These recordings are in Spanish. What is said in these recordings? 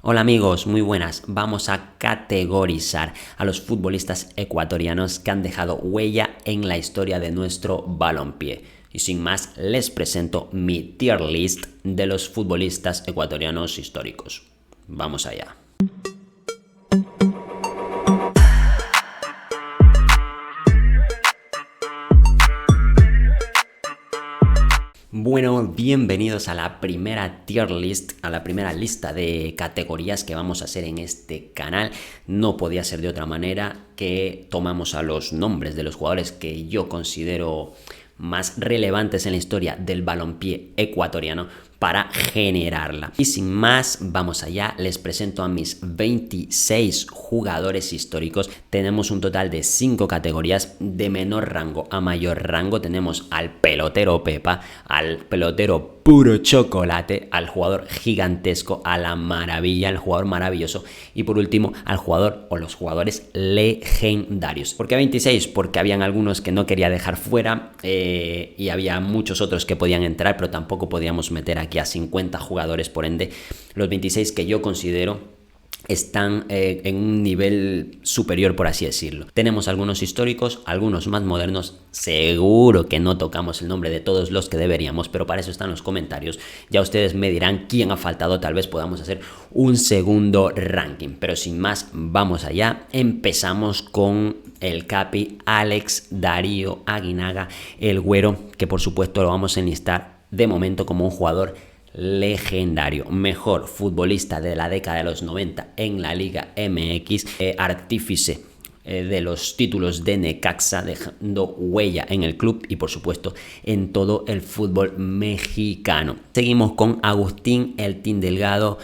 Hola amigos, muy buenas. Vamos a categorizar a los futbolistas ecuatorianos que han dejado huella en la historia de nuestro balompié. Y sin más, les presento mi tier list de los futbolistas ecuatorianos históricos. Vamos allá. Bueno, bienvenidos a la primera tier list, a la primera lista de categorías que vamos a hacer en este canal. No podía ser de otra manera que tomamos a los nombres de los jugadores que yo considero más relevantes en la historia del balompié ecuatoriano para generarla. Y sin más, vamos allá, les presento a mis 26 jugadores históricos. Tenemos un total de 5 categorías, de menor rango a mayor rango. Tenemos al pelotero Pepa, al pelotero puro chocolate, al jugador gigantesco, a la maravilla, al jugador maravilloso y por último al jugador o los jugadores legendarios. ¿Por qué 26? Porque habían algunos que no quería dejar fuera y había muchos otros que podían entrar, pero tampoco podíamos meter aquí a 50 jugadores, por ende los 26 que yo considero están en un nivel superior, por así decirlo. Tenemos algunos históricos, algunos más modernos. Seguro que no tocamos el nombre de todos los que deberíamos, pero para eso están los comentarios. Ya ustedes me dirán quién ha faltado, tal vez podamos hacer un segundo ranking. Pero sin más, vamos allá. Empezamos con el capi Alex Darío Aguinaga, el güero, que por supuesto lo vamos a enlistar de momento como un jugador legendario, mejor futbolista de la década de los 90 en la Liga MX, artífice de los títulos de Necaxa, dejando huella en el club y por supuesto en todo el fútbol mexicano. Seguimos con Agustín El Tin Delgado,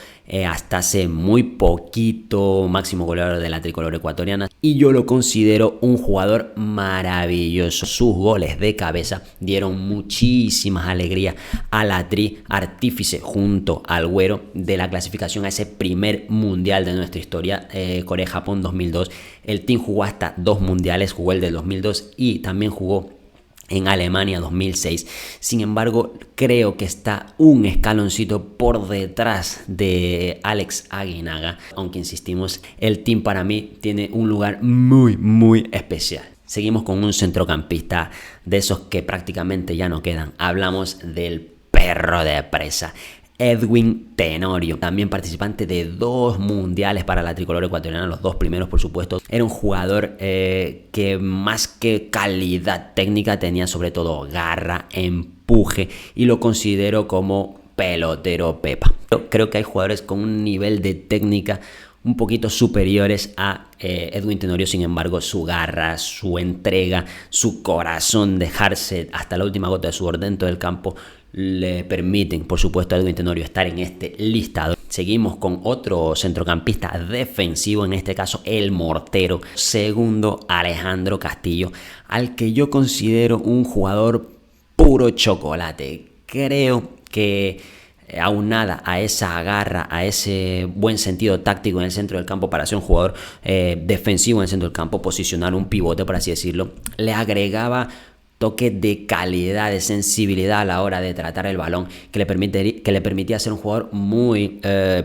hasta hace muy poquito máximo goleador de la tricolor ecuatoriana, y yo lo considero un jugador maravilloso. Sus goles de cabeza dieron muchísimas alegrías a la artífice junto al güero de la clasificación a ese primer mundial de nuestra historia, Corea-Japón 2002. El team jugó hasta 2 mundiales, jugó el del 2002 y también jugó en Alemania 2006. Sin embargo, creo que está un escaloncito por detrás de Alex Aguinaga, aunque insistimos, el team para mí tiene un lugar muy especial. Seguimos con un centrocampista de esos que prácticamente ya no quedan. Hablamos del perro de presa, Edwin Tenorio, también participante de 2 mundiales para la tricolor ecuatoriana, los 2 primeros por supuesto. Era un jugador que más que calidad técnica tenía sobre todo garra, empuje, y lo considero como pelotero Pepa. Creo que hay jugadores con un nivel de técnica un poquito superiores a Edwin Tenorio. Sin embargo, su garra, su entrega, su corazón, dejarse hasta la última gota de sudor dentro del campo le permiten, por supuesto, a Edwin Tenorio estar en este listado. Seguimos con otro centrocampista defensivo, en este caso el mortero, segundo Alejandro Castillo, al que yo considero un jugador puro chocolate. Creo que aunada a esa garra, a ese buen sentido táctico en el centro del campo para ser un jugador defensivo en el centro del campo, posicionar un pivote, por así decirlo, le agregaba toque de calidad, de sensibilidad a la hora de tratar el balón, que le permitía ser un jugador muy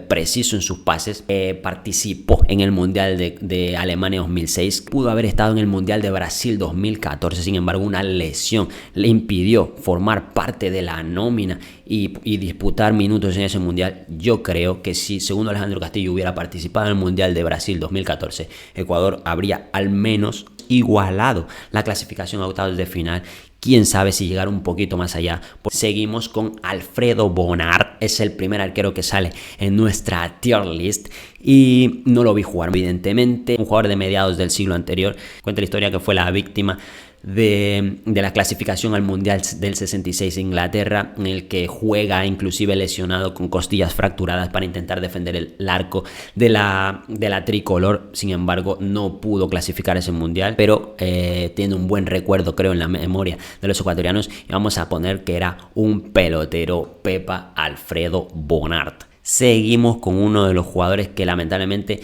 preciso en sus pases. Participó en el Mundial de Alemania 2006, pudo haber estado en el Mundial de Brasil 2014, sin embargo una lesión le impidió formar parte de la nómina y disputar minutos en ese Mundial. Yo creo que si, según Alejandro Castillo, hubiera participado en el Mundial de Brasil 2014, Ecuador habría al menos igualado la clasificación a octavos de final. Quién sabe si llegar un poquito más allá. Seguimos con Alfredo Bonart, es el primer arquero que sale en nuestra tier list y no lo vi jugar, evidentemente. Un jugador de mediados del siglo anterior. Cuenta la historia que fue la víctima de la clasificación al Mundial del 66 en Inglaterra, en el que juega inclusive lesionado con costillas fracturadas para intentar defender el arco de la tricolor. Sin embargo, no pudo clasificar ese Mundial, pero tiene un buen recuerdo, creo, en la memoria de los ecuatorianos, y vamos a poner que era un pelotero Pepa Alfredo Bonart. Seguimos con uno de los jugadores que lamentablemente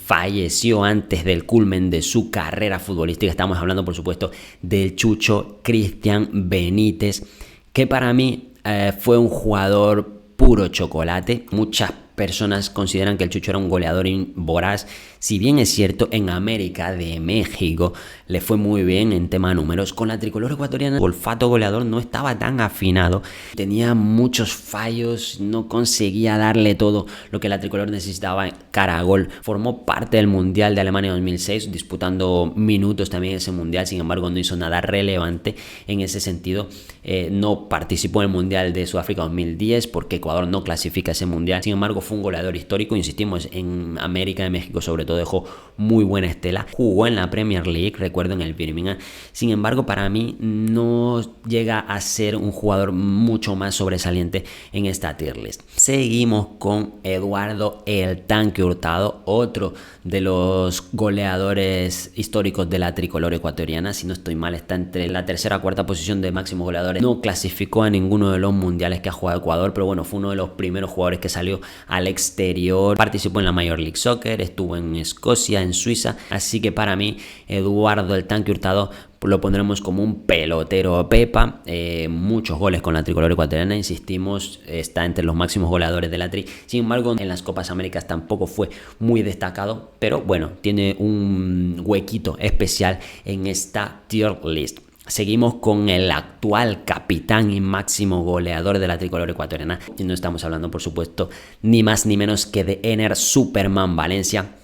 falleció antes del culmen de su carrera futbolística. Estamos hablando, por supuesto, del Chucho Cristian Benítez, que para mí fue un jugador puro chocolate. Muchas personas consideran que el Chucho era un goleador voraz. Si bien es cierto, en América de México le fue muy bien en tema de números, con la tricolor ecuatoriana el olfato goleador no estaba tan afinado, tenía muchos fallos, no conseguía darle todo lo que la tricolor necesitaba cara a gol. Formó parte del Mundial de Alemania 2006, disputando minutos también en ese Mundial, sin embargo no hizo nada relevante en ese sentido. No participó en el Mundial de Sudáfrica 2010 porque Ecuador no clasifica ese Mundial, sin embargo fue un goleador histórico, insistimos, en América de México sobre todo dejó muy buena estela, jugó en la Premier League, recuerdo en el Birmingham, sin embargo para mí no llega a ser un jugador mucho más sobresaliente en esta tier list. Seguimos con Eduardo El Tanque Hurtado, otro de los goleadores históricos de la tricolor ecuatoriana, si no estoy mal está entre la tercera o cuarta posición de máximos goleadores, no clasificó a ninguno de los mundiales que ha jugado Ecuador, pero bueno, fue uno de los primeros jugadores que salió al exterior, participó en la Major League Soccer, estuvo en Escocia, en Suiza, así que para mí Eduardo El Tanque Hurtado lo pondremos como un pelotero pepa, muchos goles con la tricolor ecuatoriana, insistimos, está entre los máximos goleadores de la tri, sin embargo en las Copas Américas tampoco fue muy destacado, pero bueno, tiene un huequito especial en esta tier list. Seguimos con el actual capitán y máximo goleador de la tricolor ecuatoriana, y no estamos hablando por supuesto ni más ni menos que de Ener Superman Valencia,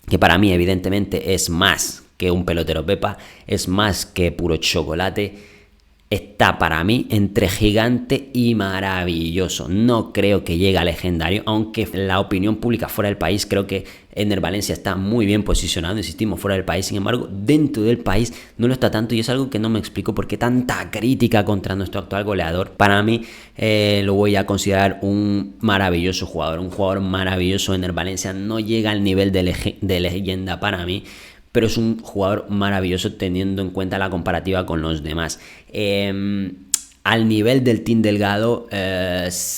que para mí evidentemente es más que un pelotero pepa, es más que puro chocolate, está para mí entre gigante y maravilloso. No creo que llegue a legendario, aunque la opinión pública fuera del país creo que Ener Valencia está muy bien posicionado, insistimos, fuera del país, sin embargo dentro del país no lo está tanto, y es algo que no me explico por qué tanta crítica contra nuestro actual goleador. Para mí lo voy a considerar un maravilloso jugador, un jugador maravilloso. Ener Valencia no llega al nivel de leyenda para mí, pero es un jugador maravilloso teniendo en cuenta la comparativa con los demás. Al nivel del Team Delgado,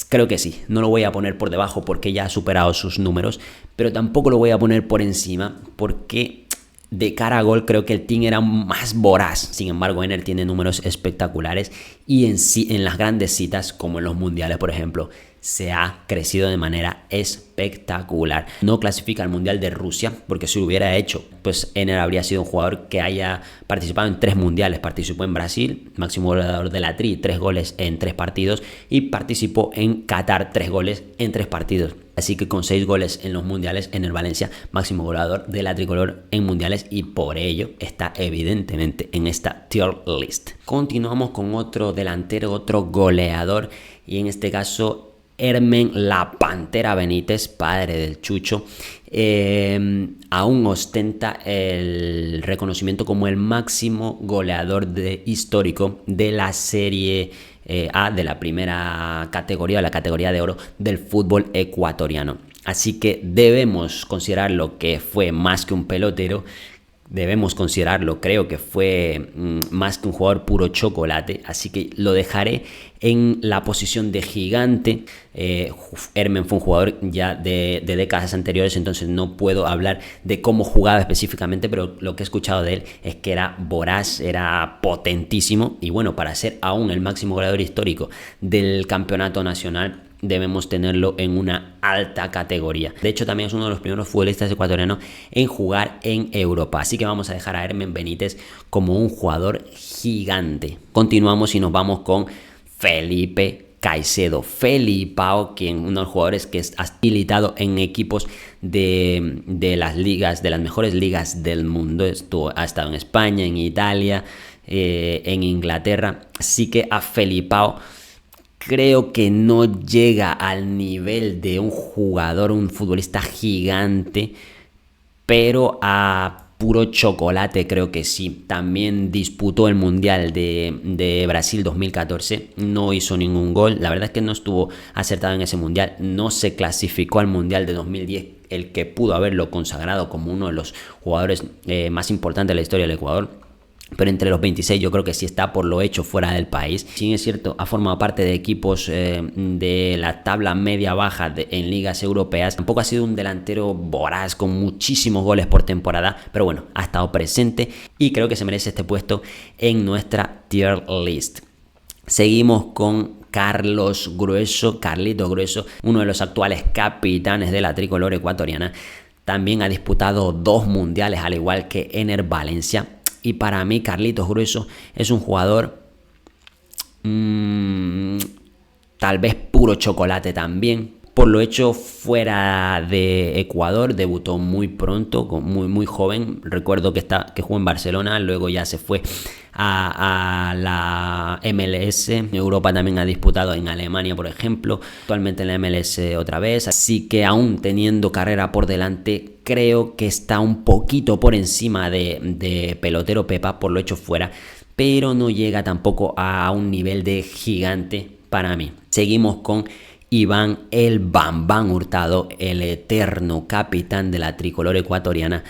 creo que sí. No lo voy a poner por debajo porque ya ha superado sus números, pero tampoco lo voy a poner por encima porque de cara a gol creo que el Team era más voraz. Sin embargo, Ener tiene números espectaculares y en las grandes citas, como en los mundiales, por ejemplo, se ha crecido de manera espectacular. No clasifica al Mundial de Rusia, porque si lo hubiera hecho, pues Ener habría sido un jugador que haya participado en 3 mundiales. Participó en Brasil, máximo goleador de la tri, 3 goles en 3 partidos, y participó en Qatar, 3 goles en 3 partidos. Así que con 6 goles en los mundiales, Ener Valencia, máximo goleador de la tricolor en mundiales, y por ello está evidentemente en esta tier list. Continuamos con otro delantero, otro goleador, y en este caso Hermen La Pantera Benítez, padre del Chucho, aún ostenta el reconocimiento como el máximo goleador histórico de la Serie A, de la primera categoría, la categoría de oro del fútbol ecuatoriano. Así que debemos considerarlo que fue más que un pelotero. Debemos considerarlo, creo que fue más que un jugador puro chocolate, así que lo dejaré en la posición de gigante. Hermen fue un jugador ya de décadas anteriores, entonces no puedo hablar de cómo jugaba específicamente, pero lo que he escuchado de él es que era voraz, era potentísimo, y bueno, para ser aún el máximo goleador histórico del campeonato nacional, debemos tenerlo en una alta categoría. De hecho, también es uno de los primeros futbolistas ecuatorianos en jugar en Europa. Así que vamos a dejar a Hermen Benítez como un jugador gigante. Continuamos y nos vamos con Felipe Caicedo. Felipao, quien uno de los jugadores que ha militado en equipos de las ligas, de las mejores ligas del mundo. Ha estado en España, en Italia, en Inglaterra. Así que a Felipao creo que no llega al nivel de un jugador, un futbolista gigante, pero a puro chocolate creo que sí. También disputó el Mundial de Brasil 2014, no hizo ningún gol. La verdad es que no estuvo acertado en ese Mundial, no se clasificó al Mundial de 2010, el que pudo haberlo consagrado como uno de los jugadores más importantes de la historia del Ecuador. Pero entre los 26 yo creo que sí está por lo hecho fuera del país. Sí, es cierto, ha formado parte de equipos de la tabla media-baja en ligas europeas. Tampoco ha sido un delantero voraz con muchísimos goles por temporada, pero bueno, ha estado presente y creo que se merece este puesto en nuestra tier list. Seguimos con Carlos Grueso, Carlito Grueso, uno de los actuales capitanes de la tricolor ecuatoriana. También ha disputado 2 mundiales, al igual que Ener Valencia. Y para mí, Carlitos Grueso es un jugador tal vez puro chocolate también. Por lo hecho fuera de Ecuador, debutó muy pronto, muy joven. Recuerdo que jugó en Barcelona, luego ya se fue a la MLS. En Europa también ha disputado en Alemania, por ejemplo. Actualmente en la MLS otra vez. Así que aún teniendo carrera por delante, creo que está un poquito por encima de Pelotero Pepa, por lo hecho fuera. Pero no llega tampoco a un nivel de gigante para mí. Seguimos con Iván el Bambán Hurtado, el eterno capitán de la tricolor ecuatoriana.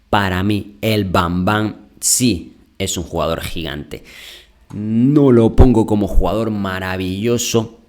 Para mí, el Bambán sí es un jugador gigante. No lo pongo como jugador maravilloso,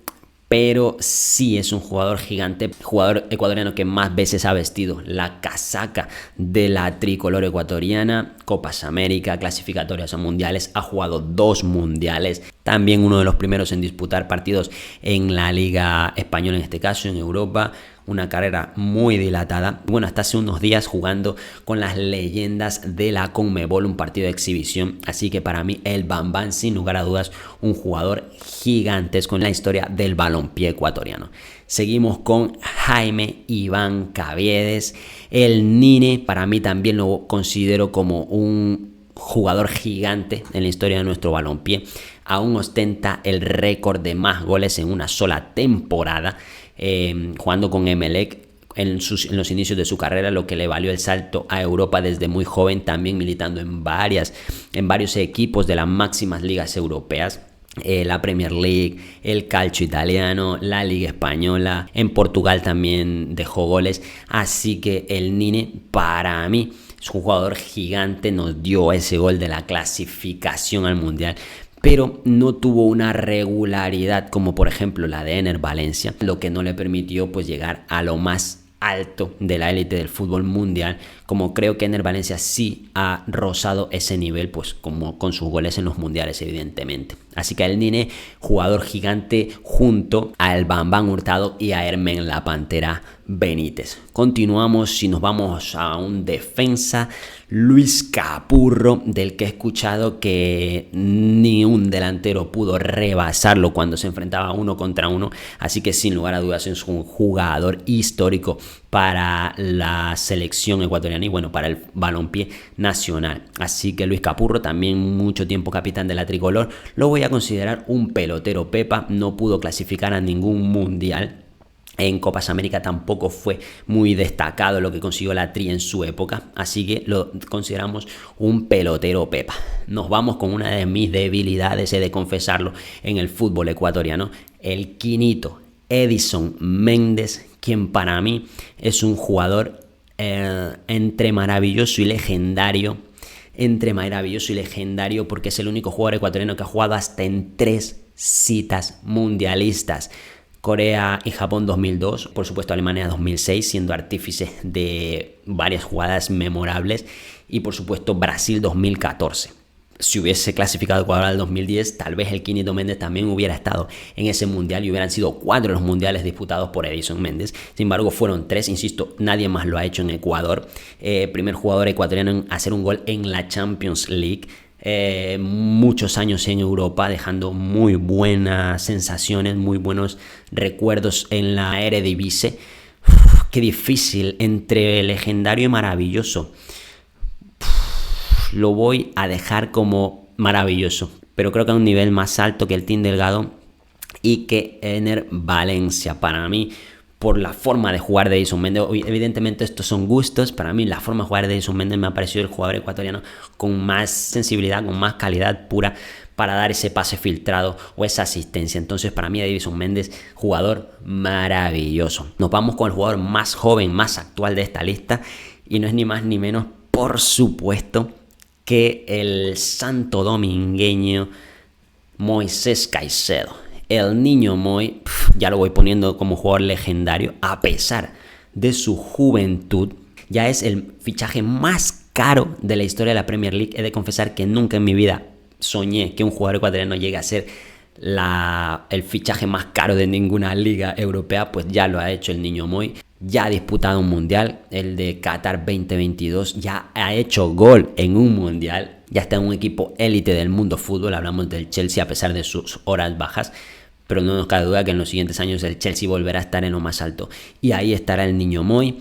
pero sí es un jugador gigante, jugador ecuatoriano que más veces ha vestido la casaca de la tricolor ecuatoriana, Copas América, clasificatorias a mundiales, ha jugado 2 mundiales, también uno de los primeros en disputar partidos en la Liga Española, en este caso en Europa. Una carrera muy dilatada. Bueno, hasta hace unos días jugando con las leyendas de la Conmebol, un partido de exhibición. Así que para mí el Bambán, sin lugar a dudas, un jugador gigantesco en la historia del balompié ecuatoriano. Seguimos con Jaime Iván Caviedes. El Nine, para mí también lo considero como un jugador gigante en la historia de nuestro balompié. Aún ostenta el récord de más goles en una sola temporada. Jugando con Emelec en los inicios de su carrera, lo que le valió el salto a Europa desde muy joven, también militando en varios equipos de las máximas ligas europeas. La Premier League, el Calcio italiano, la Liga española. En Portugal también dejó goles. Así que el Nine, para mí, es un jugador gigante. Nos dio ese gol de la clasificación al Mundial, pero no tuvo una regularidad como por ejemplo la de Ener Valencia, lo que no le permitió pues llegar a lo más alto de la élite del fútbol mundial, como creo que Ener Valencia sí ha rozado ese nivel, pues como con sus goles en los mundiales, evidentemente. Así que el Nine, jugador gigante junto al Bambán Hurtado y a Hermen la Pantera Benítez. Continuamos y nos vamos a un defensa, Luis Capurro, del que he escuchado que ni un delantero pudo rebasarlo cuando se enfrentaba 1 contra 1, así que sin lugar a dudas es un jugador histórico para la selección ecuatoriana y bueno, para el balompié nacional. Así que Luis Capurro, también mucho tiempo capitán de la tricolor, lo voy a considerar un pelotero pepa. No pudo clasificar a ningún mundial. En Copas América tampoco fue muy destacado lo que consiguió la Tri en su época, así que lo consideramos un pelotero pepa. Nos vamos con una de mis debilidades, he de confesarlo, en el fútbol ecuatoriano, el quinito Edison Méndez, quien para mí es un jugador entre maravilloso y legendario. Porque es el único jugador ecuatoriano que ha jugado hasta en 3 citas mundialistas. Corea y Japón 2002, por supuesto Alemania 2006, siendo artífice de varias jugadas memorables, y por supuesto Brasil 2014. Si hubiese clasificado Ecuador al 2010, tal vez el Quinito Méndez también hubiera estado en ese mundial y hubieran sido 4 los mundiales disputados por Edison Méndez. Sin embargo, fueron 3, insisto, nadie más lo ha hecho en Ecuador. Primer jugador ecuatoriano en hacer un gol en la Champions League. Muchos años en Europa, dejando muy buenas sensaciones, muy buenos recuerdos en la Eredivisie. Qué difícil, entre legendario y maravilloso. Lo voy a dejar como maravilloso, pero creo que a un nivel más alto que el Team Delgado y que Ener Valencia. Para mí, por la forma de jugar de Edison Méndez, evidentemente estos son gustos, para mí la forma de jugar de Edison Méndez me ha parecido el jugador ecuatoriano con más sensibilidad, con más calidad pura para dar ese pase filtrado o esa asistencia. Entonces para mí Edison Méndez, jugador maravilloso. Nos vamos con el jugador más joven, más actual de esta lista, y no es ni más ni menos, por supuesto, que el santo domingueño Moisés Caicedo. El niño Moy, ya lo voy poniendo como jugador legendario, a pesar de su juventud. Ya es el fichaje más caro de la historia de la Premier League. He de confesar que nunca en mi vida soñé que un jugador ecuatoriano llegue a ser el fichaje más caro de ninguna liga europea, pues ya lo ha hecho el Niño Moi. Ya ha disputado un mundial, el de Qatar 2022, ya ha hecho gol en un mundial, ya está en un equipo élite del mundo fútbol. Hablamos del Chelsea a pesar de sus horas bajas, pero no nos cabe duda que en los siguientes años el Chelsea volverá a estar en lo más alto. Y ahí estará el Niño Moi,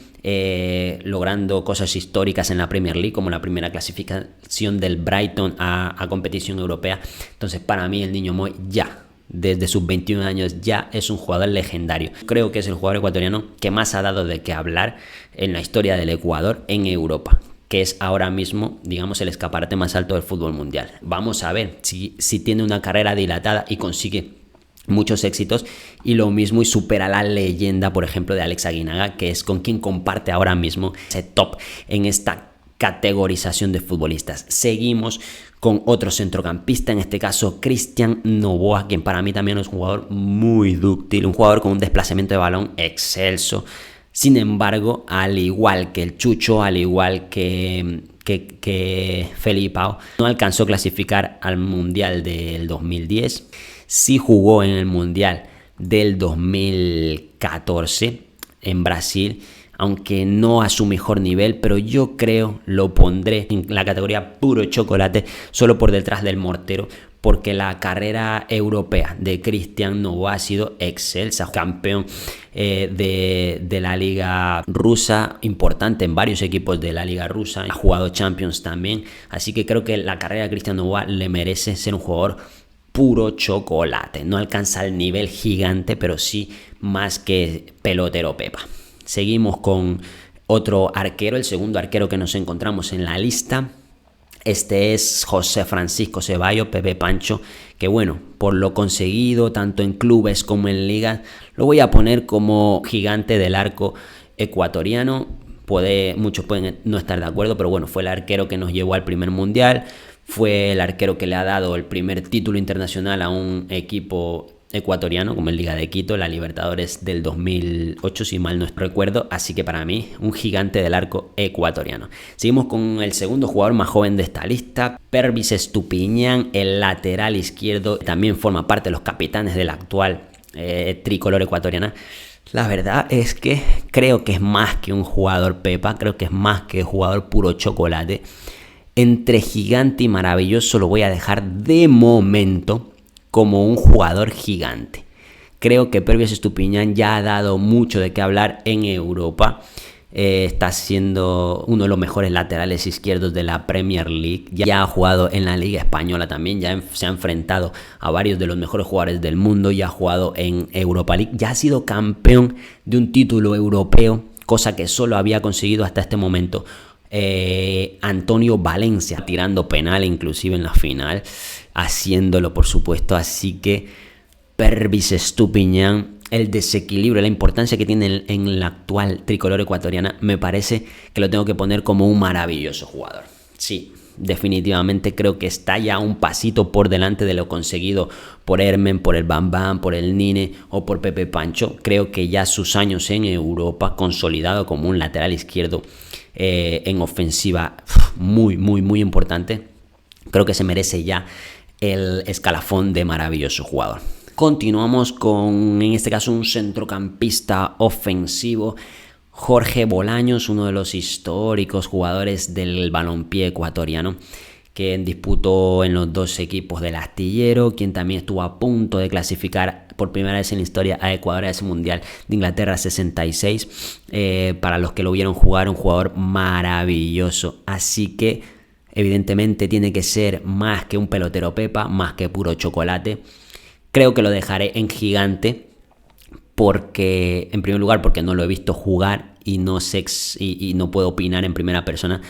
logrando cosas históricas en la Premier League, como la primera clasificación del Brighton a competición europea. Entonces, para mí el Niño Moi ya, desde sus 21 años, ya es un jugador legendario. Creo que es el jugador ecuatoriano que más ha dado de qué hablar en la historia del Ecuador en Europa, que es ahora mismo, digamos, el escaparate más alto del fútbol mundial. Vamos a ver si tiene una carrera dilatada y consigue muchos éxitos, y lo mismo y supera la leyenda, por ejemplo, de Alex Aguinaga, que es con quien comparte ahora mismo ese top en esta categorización de futbolistas. Seguimos con otro centrocampista, en este caso Cristian Noboa, quien para mí también es un jugador muy dúctil, un jugador con un desplazamiento de balón excelso. Sin embargo, al igual que el Chucho, al igual que Felipao, no alcanzó a clasificar al Mundial del 2010. Sí jugó en el Mundial del 2014 en Brasil, aunque no a su mejor nivel, pero yo creo lo pondré en la categoría puro chocolate, solo por detrás del Mortero, porque la carrera europea de Cristian Noboa ha sido excelsa. Campeón de la liga rusa, importante en varios equipos de la liga rusa, ha jugado Champions también, así que creo que la carrera de Cristian Noboa le merece ser un jugador puro chocolate. No alcanza el nivel gigante, pero sí más que pelotero Pepa. Seguimos con otro arquero, el segundo arquero que nos encontramos en la lista. Este es José Francisco Ceballos, Pepe Pancho, que bueno, por lo conseguido tanto en clubes como en ligas, lo voy a poner como gigante del arco ecuatoriano. Muchos pueden no estar de acuerdo, pero bueno, fue el arquero que nos llevó al primer mundial, fue el arquero que le ha dado el primer título internacional a un equipo ecuatoriano como el Liga de Quito, la Libertadores del 2008 si mal no recuerdo, así que para mí un gigante del arco ecuatoriano. Seguimos con el segundo jugador más joven de esta lista, Pervis Estupiñán, el lateral izquierdo, también forma parte de los capitanes del actual tricolor ecuatoriana. La verdad es que creo que es más que un jugador Pepa, creo que es más que jugador puro chocolate. Entre gigante y maravilloso lo voy a dejar de momento como un jugador gigante. Creo que Pervis Estupiñán ya ha dado mucho de qué hablar en Europa. Está siendo uno de los mejores laterales izquierdos de la Premier League. Ya ha jugado en la Liga Española también. Ya se ha enfrentado a varios de los mejores jugadores del mundo. Ya ha jugado en Europa League. Ya ha sido campeón de un título europeo, cosa que solo había conseguido hasta este momento Antonio Valencia, tirando penal inclusive en la final, haciéndolo por supuesto. Así que Pervis Estupiñán, el desequilibrio, la importancia que tiene en la actual tricolor ecuatoriana, me parece que lo tengo que poner como un maravilloso jugador. Sí, definitivamente creo que está ya un pasito por delante de lo conseguido por Hermen, por el Bam Bam, por el Nine o por Pepe Pancho. Creo que ya sus años en Europa, consolidado como un lateral izquierdo en ofensiva muy importante, creo que se merece ya el escalafón de maravilloso jugador. Continuamos con, en este caso, un centrocampista ofensivo, Jorge Bolaños, uno de los históricos jugadores del balompié ecuatoriano, que disputó en los dos equipos del Astillero, quien también estuvo a punto de clasificar por primera vez en la historia a Ecuador a ese Mundial de Inglaterra 66. Para los que lo vieron jugar, un jugador maravilloso. Así que evidentemente tiene que ser más que un pelotero Pepa, más que puro chocolate. Creo que lo dejaré en gigante porque, en primer lugar, porque no lo he visto jugar y no sé y no puedo opinar en primera persona.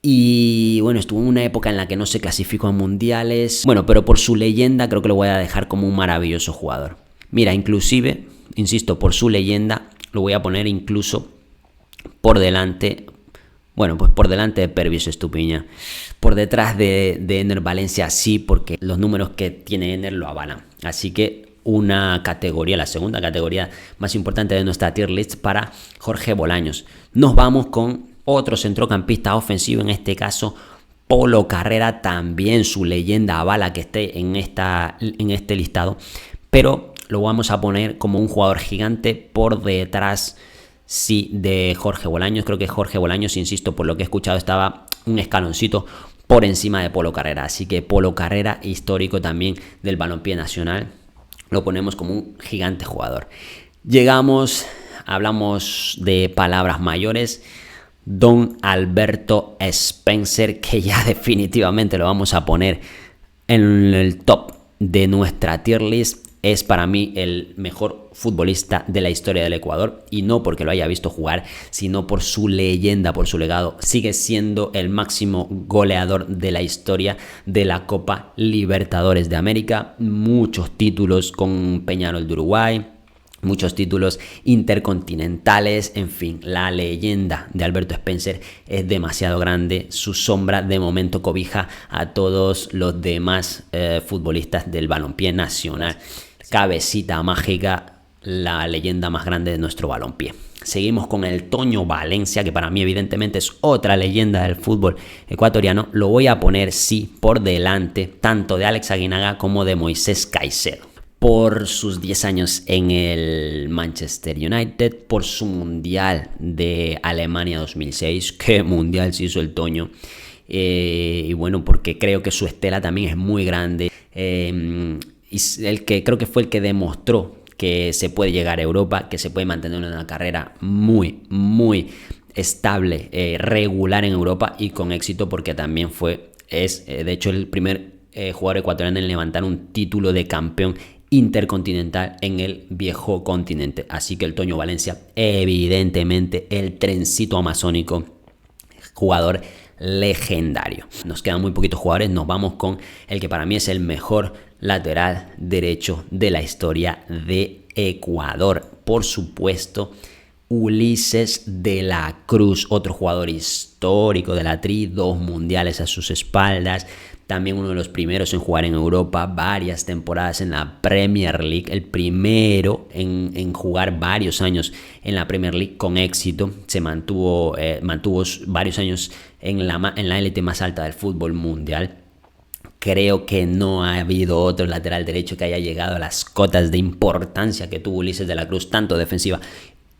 Y bueno, estuvo en una época en la que no se clasificó a mundiales. Bueno, pero por su leyenda creo que lo voy a dejar como un maravilloso jugador. Mira, inclusive, insisto, por su leyenda lo voy a poner incluso por delante. Bueno, pues por delante de Pervis Estupiñán. Por detrás de Ener Valencia sí, porque los números que tiene Ener lo avalan. Así que una categoría, la segunda categoría más importante de nuestra tier list para Jorge Bolaños. Nos vamos con otro centrocampista ofensivo, en este caso Polo Carrera también, su leyenda avala que esté en este listado, pero lo vamos a poner como un jugador gigante por detrás, sí, de Jorge Bolaños. Creo que Jorge Bolaños, insisto, por lo que he escuchado, estaba un escaloncito por encima de Polo Carrera. Así que Polo Carrera, histórico también del balompié nacional, lo ponemos como un gigante jugador. Hablamos de palabras mayores. Don Alberto Spencer, que ya definitivamente lo vamos a poner en el top de nuestra tier list. Es para mí el mejor futbolista de la historia del Ecuador, y no porque lo haya visto jugar, sino por su leyenda, por su legado. Sigue siendo el máximo goleador de la historia de la Copa Libertadores de América. Muchos títulos con Peñarol de Uruguay, muchos títulos intercontinentales, en fin, la leyenda de Alberto Spencer es demasiado grande. Su sombra de momento cobija a todos los demás futbolistas del balompié nacional. Cabecita mágica, la leyenda más grande de nuestro balompié. Seguimos con el Toño Valencia, que para mí evidentemente es otra leyenda del fútbol ecuatoriano. Lo voy a poner, sí, por delante tanto de Alex Aguinaga como de Moisés Caicedo. Por sus 10 años en el Manchester United, por su Mundial de Alemania 2006, qué Mundial se hizo el Toño, y bueno, porque creo que su estela también es muy grande, y creo que fue el que demostró que se puede llegar a Europa, que se puede mantener una carrera muy, muy estable, regular en Europa y con éxito, porque también es de hecho el primer jugador ecuatoriano en levantar un título de campeón intercontinental en el viejo continente. Así que el Toño Valencia, evidentemente el trencito amazónico, jugador legendario. Nos quedan muy poquitos jugadores, nos vamos con el que para mí es el mejor lateral derecho de la historia de Ecuador. Por supuesto, Ulises de la Cruz, otro jugador histórico de la Tri, 2 mundiales a sus espaldas, también uno de los primeros en jugar en Europa, varias temporadas en la Premier League, el primero en jugar varios años en la Premier League con éxito. Se mantuvo varios años en la élite más alta del fútbol mundial. Creo que no ha habido otro lateral derecho que haya llegado a las cotas de importancia que tuvo Ulises de la Cruz, tanto defensiva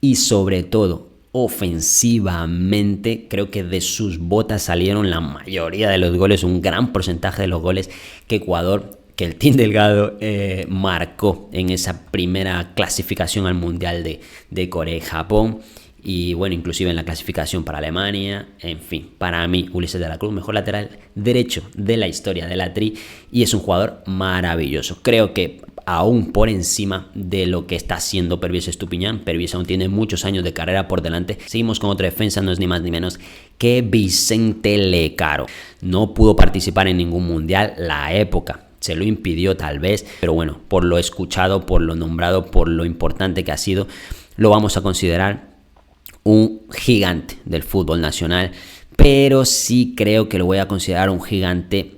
y sobre todo ofensivamente. Creo que de sus botas salieron la mayoría de los goles, un gran porcentaje de los goles que el Team Delgado marcó en esa primera clasificación al Mundial de Corea y Japón. Y bueno, inclusive en la clasificación para Alemania. En fin, para mí Ulises de la Cruz, mejor lateral derecho de la historia de la Tri, y es un jugador maravilloso. Creo que aún por encima de lo que está haciendo Pervis Estupiñán. Pervis aún tiene muchos años de carrera por delante. Seguimos con otra defensa, no es ni más ni menos que Vicente Lecaro. No pudo participar en ningún mundial, la época se lo impidió tal vez, pero bueno, por lo escuchado, por lo nombrado, por lo importante que ha sido, lo vamos a considerar un gigante del fútbol nacional. Pero sí creo que lo voy a considerar un gigante,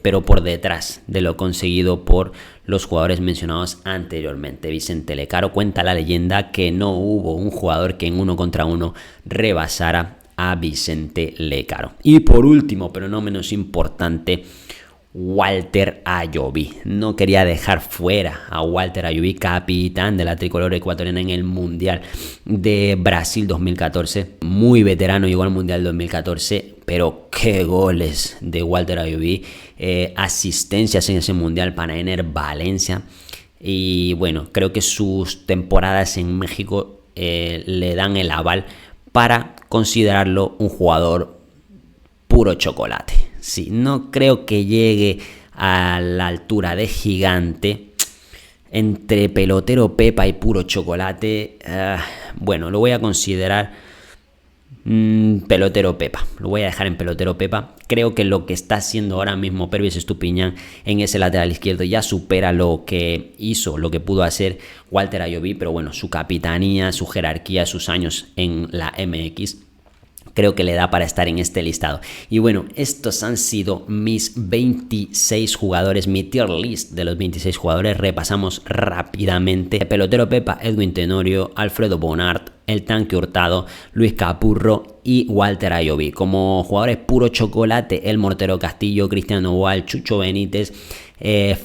pero por detrás de lo conseguido por los jugadores mencionados anteriormente. Vicente Lecaro, cuenta la leyenda que no hubo un jugador que en 1 contra 1 rebasara a Vicente Lecaro. Y por último, pero no menos importante, Walter Ayoví. No quería dejar fuera a Walter Ayoví, capitán de la tricolor ecuatoriana en el Mundial de Brasil 2014. Muy veterano, llegó al Mundial 2014, pero qué goles de Walter Ayoví. Asistencias en ese Mundial para Ener Valencia. Y bueno, creo que sus temporadas en México le dan el aval para considerarlo un jugador puro chocolate. Sí, no creo que llegue a la altura de gigante. Entre pelotero Pepa y puro chocolate, bueno, lo voy a considerar pelotero Pepa. Lo voy a dejar en pelotero Pepa. Creo que lo que está haciendo ahora mismo Pervis Estupiñán en ese lateral izquierdo ya supera lo que hizo, lo que pudo hacer Walter Ayoví. Pero bueno, su capitanía, su jerarquía, sus años en la MX, creo que le da para estar en este listado. Y bueno, estos han sido mis 26 jugadores, mi tier list de los 26 jugadores. Repasamos rápidamente: pelotero Pepa, Edwin Tenorio, Alfredo Bonart, el Tanque Hurtado, Luis Capurro y Walter Ayoví. Como jugadores puro chocolate, el Mortero Castillo, Cristiano Boal, Chucho Benítez,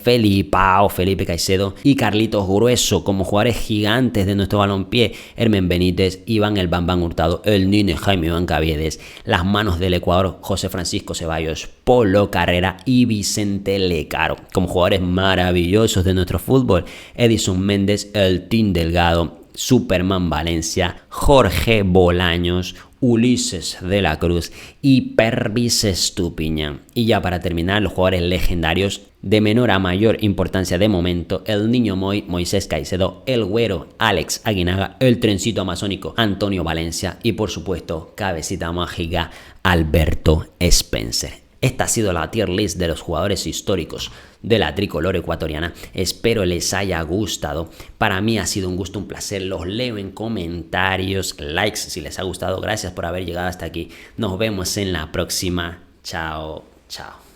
Felipe Caicedo y Carlitos Grueso. Como jugadores gigantes de nuestro balompié, Hermen Benítez, Iván el Bambán Hurtado, el Nine Jaime Iván Caviedes, las manos del Ecuador, José Francisco Ceballos, Polo Carrera y Vicente Lecaro. Como jugadores maravillosos de nuestro fútbol, Edison Méndez, el Team Delgado, Superman Valencia, Jorge Bolaños, Ulises de la Cruz y Pervis Estupiñán. Y ya para terminar, los jugadores legendarios de menor a mayor importancia de momento: el Niño Moy, Moisés Caicedo, el Güero, Alex Aguinaga, el Trencito Amazónico, Antonio Valencia y por supuesto, cabecita mágica, Alberto Spencer. Esta ha sido la tier list de los jugadores históricos de la tricolor ecuatoriana. Espero les haya gustado. Para mí ha sido un gusto, un placer. Los leo en comentarios, likes si les ha gustado. Gracias por haber llegado hasta aquí. Nos vemos en la próxima. Chao, chao.